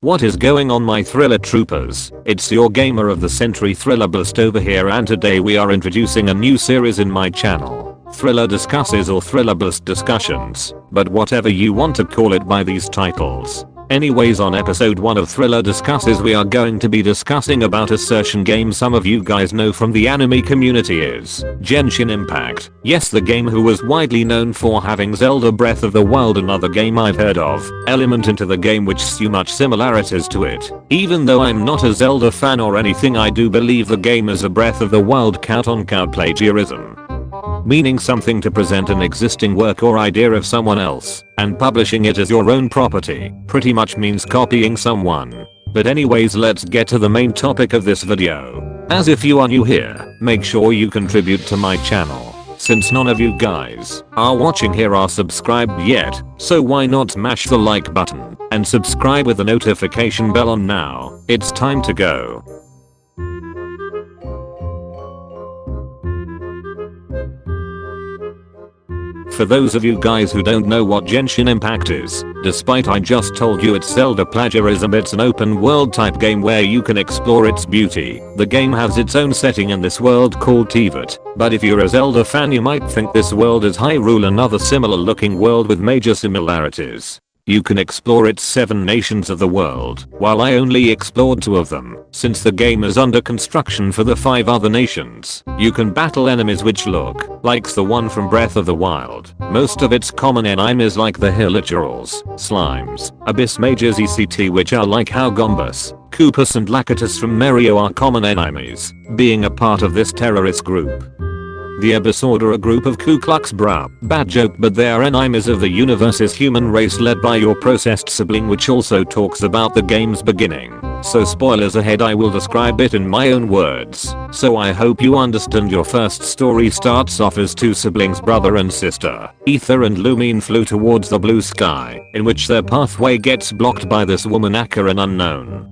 What is going on, my thriller troopers? It's your gamer of the century ThrillerBlast over here, and today we are introducing a new series in my channel. Thriller Discusses or ThrillerBlast Discussions, but whatever you want to call it by these titles. Anyways, on episode 1 of Thriller Discusses we are going to be discussing about a certain game some of you guys know from the anime community is Genshin Impact. Yes, the game who was widely known for having Zelda Breath of the Wild, another game I've heard of, element into the game which so much similarities to it. Even though I'm not a Zelda fan or anything, I do believe the game is a Breath of the Wild count plagiarism. Meaning something to present an existing work or idea of someone else and publishing it as your own property pretty much means copying someone. But anyways, let's get to the main topic of this video. As if you are new here, make sure you contribute to my channel. Since none of you guys are watching here are subscribed yet, so why not smash the like button and subscribe with the notification bell on now. It's time to go. For those of you guys who don't know what Genshin Impact is, despite I just told you it's Zelda plagiarism, it's an open world type game where you can explore its beauty. The game has its own setting in this world called Teyvat, but if you're a Zelda fan you might think this world is Hyrule, another similar looking world with major similarities. You can explore its 7 nations of the world, while I only explored 2 of them, since the game is under construction for the 5 other nations. You can battle enemies which look like the one from Breath of the Wild. Most of its common enemies like the Hilichurls, Slimes, Abyss Mages etc, which are like how Gombus, Koopas and Lakatos from Mario are common enemies, being a part of this terrorist group. The Abyss Order, a group of Ku Klux Bra. Bad joke, but they are enemies of the universe's human race led by your processed sibling, which also talks about the game's beginning. So spoilers ahead, I will describe it in my own words. So I hope you understand. Your first story starts off as 2 siblings, brother and sister. Aether and Lumine flew towards the blue sky, in which their pathway gets blocked by this woman Akka, an unknown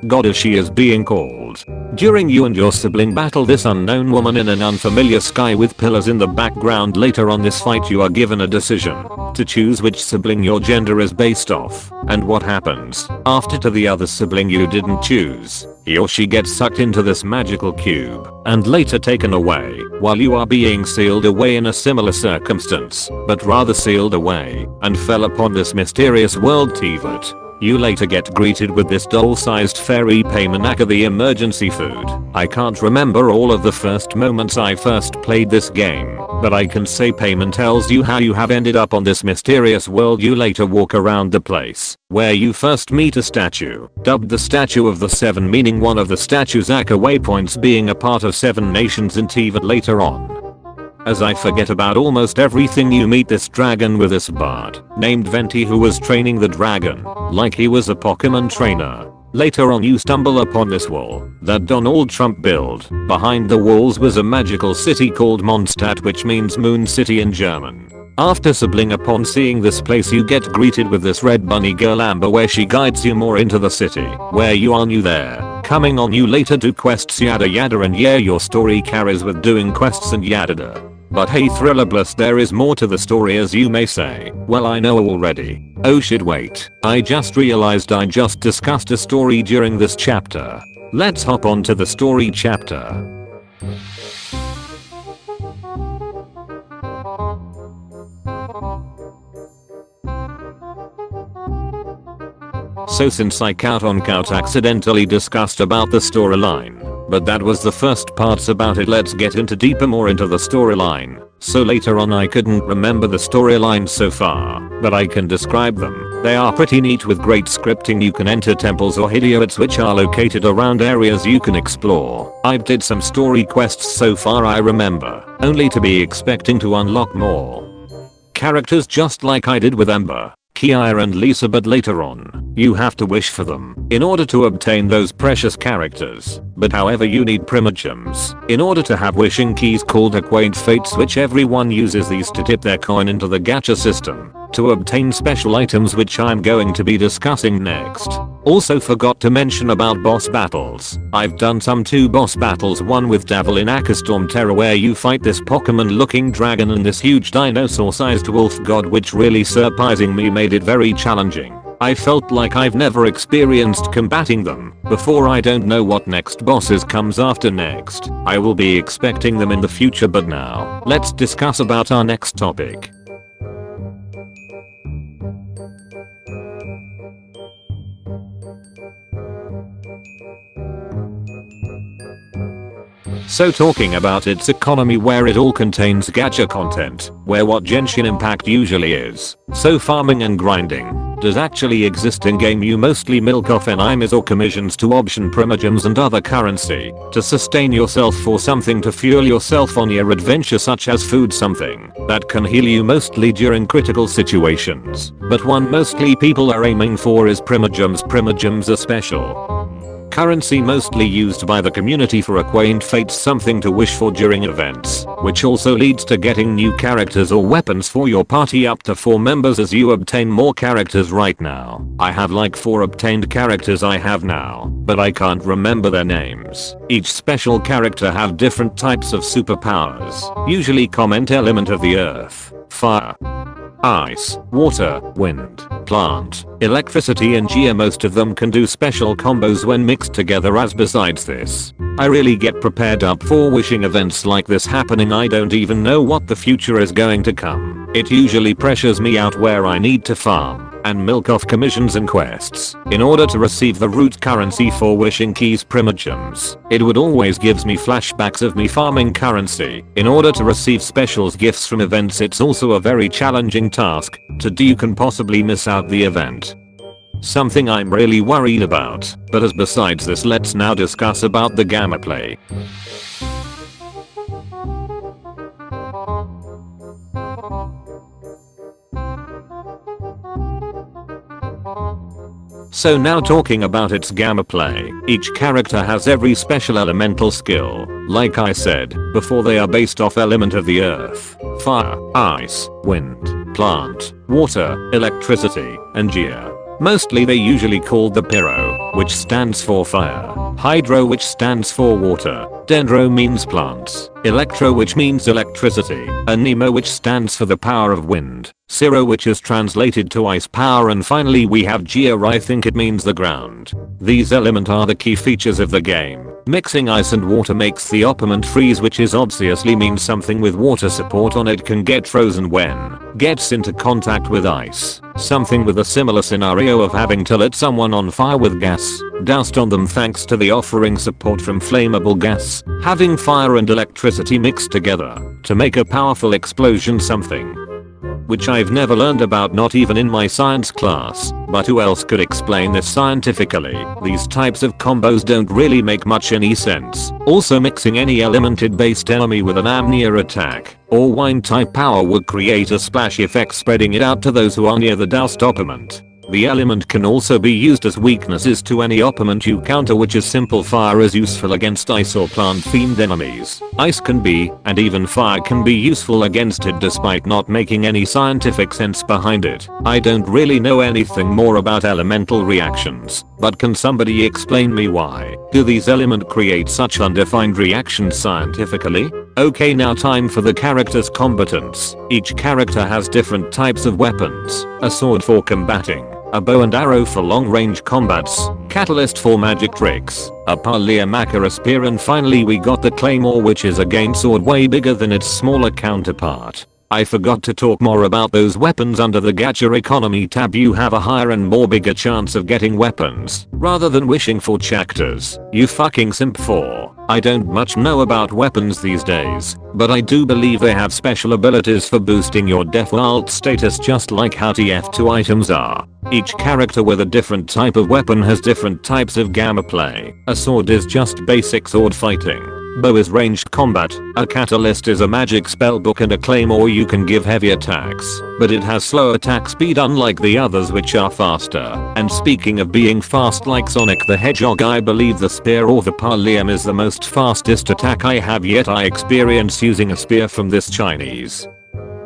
god as she is being called. During you and your sibling battle this unknown woman in an unfamiliar sky with pillars in the background. Later on this fight you are given a decision to choose which sibling your gender is based off, and what happens after to the other sibling you didn't choose. He or she gets sucked into this magical cube and later taken away, while you are being sealed away in a similar circumstance, but rather sealed away and fell upon this mysterious world Teyvat. You later get greeted with this doll-sized fairy Paymanaka, the emergency food. I can't remember all of the first moments I first played this game, but I can say Payman tells you how you have ended up on this mysterious world. You later walk around the place where you first meet a statue, dubbed the Statue of the 7, meaning one of the statue's Akka waypoints being a part of 7 nations in Teyvat. Later on, as I forget about almost everything, you meet this dragon with this bard named Venti who was training the dragon like he was a Pokemon trainer. Later on you stumble upon this wall that Donald Trump built. Behind the walls was a magical city called Mondstadt, which means Moon City in German. After sibling, upon seeing this place you get greeted with this red bunny girl Amber, where she guides you more into the city where you are new there. Coming on, you later do quests yada yada, and yeah, your story carries with doing quests and yada. But hey ThrillerBlast, there is more to the story, as you may say. Well, I know already. Oh shit, wait. I just realized I just discussed a story during this chapter. Let's hop on to the story chapter. So since I accidentally discussed about the storyline, but that was the first parts about it, let's get into more into the storyline. So later on I couldn't remember the storyline so far, but I can describe them. They are pretty neat with great scripting. You can enter temples or idiots which are located around areas you can explore. I've did some story quests so far I remember, only to be expecting to unlock more characters just like I did with Ember, Kiara and Lisa, but later on, you have to wish for them in order to obtain those precious characters. But however, you need primogems in order to have wishing keys called Acquaint Fates, which everyone uses these to tip their coin into the gacha system to obtain special items, which I'm going to be discussing next. Also forgot to mention about boss battles. I've done some 2 boss battles, one with Davil in Akastorm Terra where you fight this Pokemon looking dragon and this huge dinosaur sized wolf god, which really surprising me made it very challenging. I felt like I've never experienced combating them before. I don't know what next bosses comes after next. I will be expecting them in the future, but now let's discuss about our next topic. So talking about its economy, where it all contains gacha content, where what Genshin Impact usually is. So farming and grinding does actually exist in game. You mostly milk off enemies or commissions to option primogems and other currency to sustain yourself for something to fuel yourself on your adventure, such as food, something that can heal you mostly during critical situations. But one mostly people are aiming for is primogems. Primogems are special currency mostly used by the community for acquaint fates, something to wish for during events, which also leads to getting new characters or weapons for your party, up to 4 members as you obtain more characters. Right now I have like 4 obtained characters I have now, but I can't remember their names. Each special character have different types of superpowers, usually comment element of the earth, fire, ice, water, wind, plant, electricity and gear. Most of them can do special combos when mixed together. As besides this, I really get prepared up for wishing events like this happening. I don't even know what the future is going to come. It usually pressures me out where I need to farm and milk off commissions and quests in order to receive the root currency for wishing keys, primogems. It would always gives me flashbacks of me farming currency in order to receive specials, gifts from events. It's also a very challenging task to do. You can possibly miss out the event, something I'm really worried about. But as besides this, let's now discuss about the gameplay. So now talking about its gameplay, each character has every special elemental skill. Like I said before, they are based off element of the earth, fire, ice, wind, plant, water, electricity, and gear. Mostly they usually called the Pyro, which stands for fire, Hydro, which stands for water, Dendro means plants, Electro, which means electricity, and Nemo, which stands for the power of wind, Zero, which is translated to ice power, and finally we have Gear. I think it means the ground. These elements are the key features of the game. Mixing ice and water makes the opponent freeze, which is obviously means something with water support on it can get frozen when gets into contact with ice. Something with a similar scenario of having to let someone on fire with gas doused on them, thanks to the offering support from flammable gas. Having fire and electricity mixed together to make a powerful explosion, something which I've never learned about, not even in my science class. But who else could explain this scientifically? These types of combos don't really make much any sense. Also, mixing any elemented based enemy with an amnesia attack or wind type power would create a splash effect, spreading it out to those who are near the doused opponent. The element can also be used as weaknesses to any opponent you counter, which is simple. Fire is useful against ice or plant themed enemies. Ice can be, and even fire can be useful against it, despite not making any scientific sense behind it. I don't really know anything more about elemental reactions, but can somebody explain me why do these elements create such undefined reactions scientifically? Okay, now time for the character's combatants. Each character has different types of weapons: a sword for combating, a bow and arrow for long range combats, catalyst for magic tricks, a Parliamaka spear, and finally we got the claymore, which is again sword way bigger than its smaller counterpart. I forgot to talk more about those weapons. Under the gacha economy tab, you have a higher and more bigger chance of getting weapons rather than wishing for chapters. You fucking simp for. I don't much know about weapons these days, but I do believe they have special abilities for boosting your default status, just like how TF2 items are. Each character with a different type of weapon has different types of gameplay. A sword is just basic sword fighting. Bow is ranged combat, a catalyst is a magic spellbook, and a claymore you can give heavy attacks, but it has slow attack speed unlike the others, which are faster. And speaking of being fast like Sonic the Hedgehog, I believe the spear or the Parliam is the most fastest attack I have yet I experienced using a spear from this Chinese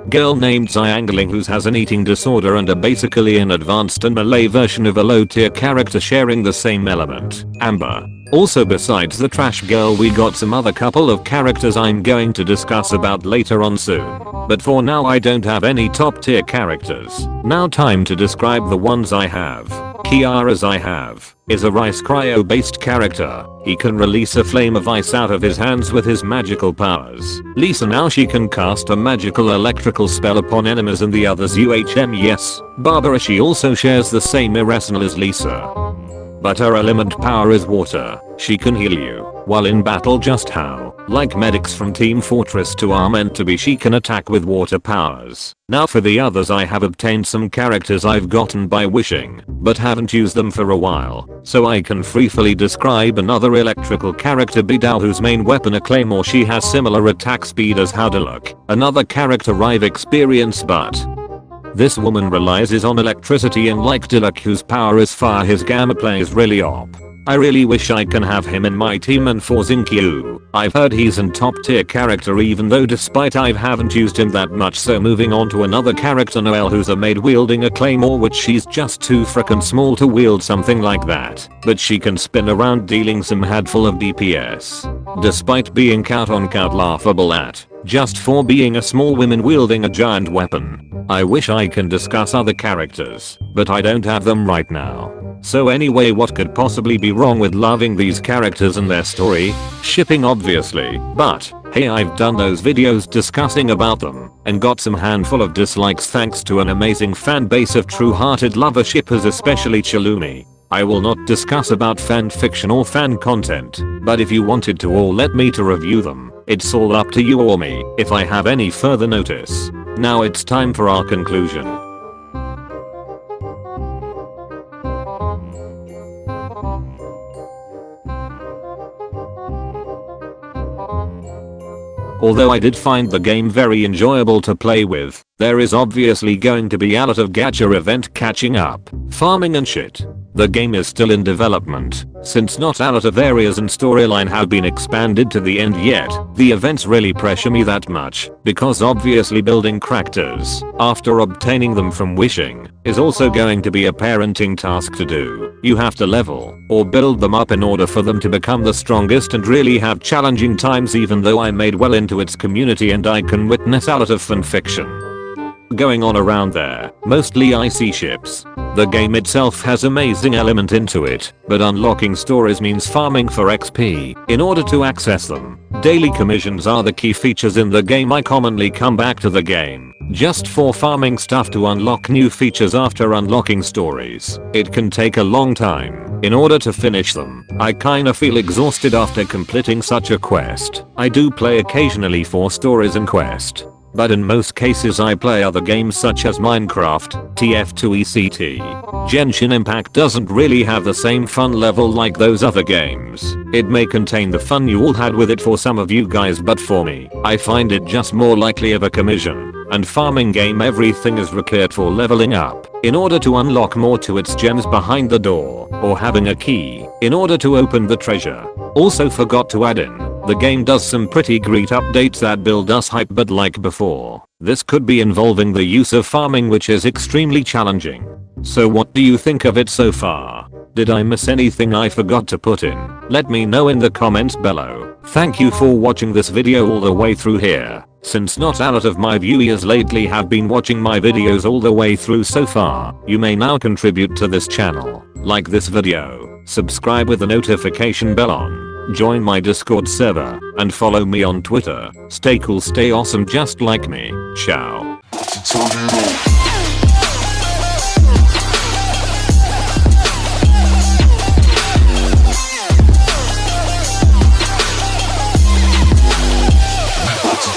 girl named Xiangling, who has an eating disorder and are basically an advanced and Malay version of a low tier character sharing the same element, Amber. Also, besides the trash girl, we got some other couple of characters I'm going to discuss about later on soon. But for now I don't have any top tier characters. Now time to describe the ones I have. Kiara's I have is a rice cryo based character. He can release a flame of ice out of his hands with his magical powers. Lisa, now she can cast a magical electrical spell upon enemies and the others yes. Barbara, she also shares the same irrational as Lisa, but her element power is water. She can heal you while in battle. Just how, like medics from Team Fortress 2 are meant to be, she can attack with water powers. Now for the others, I have obtained some characters I've gotten by wishing, but haven't used them for a while, so I can freely describe another electrical character, Byeee, whose main weapon a claymore. She has similar attack speed as Howdaluk, another character I've experienced, but this woman relies on electricity, and like Diluk, whose power is fire, his gamma play is really op. I really wish I can have him in my team. And for Zinkyu, I've heard he's an top tier character, even though despite I haven't used him that much. So moving on to another character, Noelle, who's a maid wielding a claymore, which she's just too frickin' small to wield something like that, but she can spin around dealing some handful of DPS. Despite being count laughable at, just for being a small woman wielding a giant weapon. I wish I can discuss other characters, but I don't have them right now. So anyway, what could possibly be wrong with loving these characters and their story? Shipping, obviously, but hey, I've done those videos discussing about them and got some handful of dislikes thanks to an amazing fan base of true-hearted lover shippers, especially Chalumi. I will not discuss about fan fiction or fan content, but if you wanted to or let me to review them, it's all up to you or me if I have any further notice. Now it's time for our conclusion. Although I did find the game very enjoyable to play with, there is obviously going to be a lot of gacha event catching up, farming and shit. The game is still in development, since not a lot of areas and storyline have been expanded to the end yet. The events really pressure me that much, because obviously building characters, after obtaining them from wishing, is also going to be a parenting task to do. You have to level, or build them up in order for them to become the strongest and really have challenging times, even though I made well into its community and I can witness a lot of fanfiction going on around there, mostly icy ships. The game itself has amazing element into it, but unlocking stories means farming for XP in order to access them. Daily commissions are the key features in the game. I commonly come back to the game just for farming stuff to unlock new features after unlocking stories. It can take a long time in order to finish them. I kinda feel exhausted after completing such a quest. I do play occasionally for stories and quest, but in most cases I play other games such as Minecraft, TF2ECT. Genshin Impact doesn't really have the same fun level like those other games. It may contain the fun you all had with it for some of you guys, but for me, I find it just more likely of a commission and farming game. Everything is required for leveling up in order to unlock more to its gems behind the door, or having a key in order to open the treasure. Also forgot to add in, the game does some pretty great updates that build us hype, but like before, this could be involving the use of farming, which is extremely challenging. So what do you think of it so far? Did I miss anything I forgot to put in? Let me know in the comments below. Thank you for watching this video all the way through here. Since not a lot of my viewers lately have been watching my videos all the way through so far, you may now contribute to this channel. Like this video, subscribe with the notification bell on, join my Discord server, and follow me on Twitter. Stay cool, stay awesome just like me. Ciao.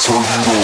Tornado.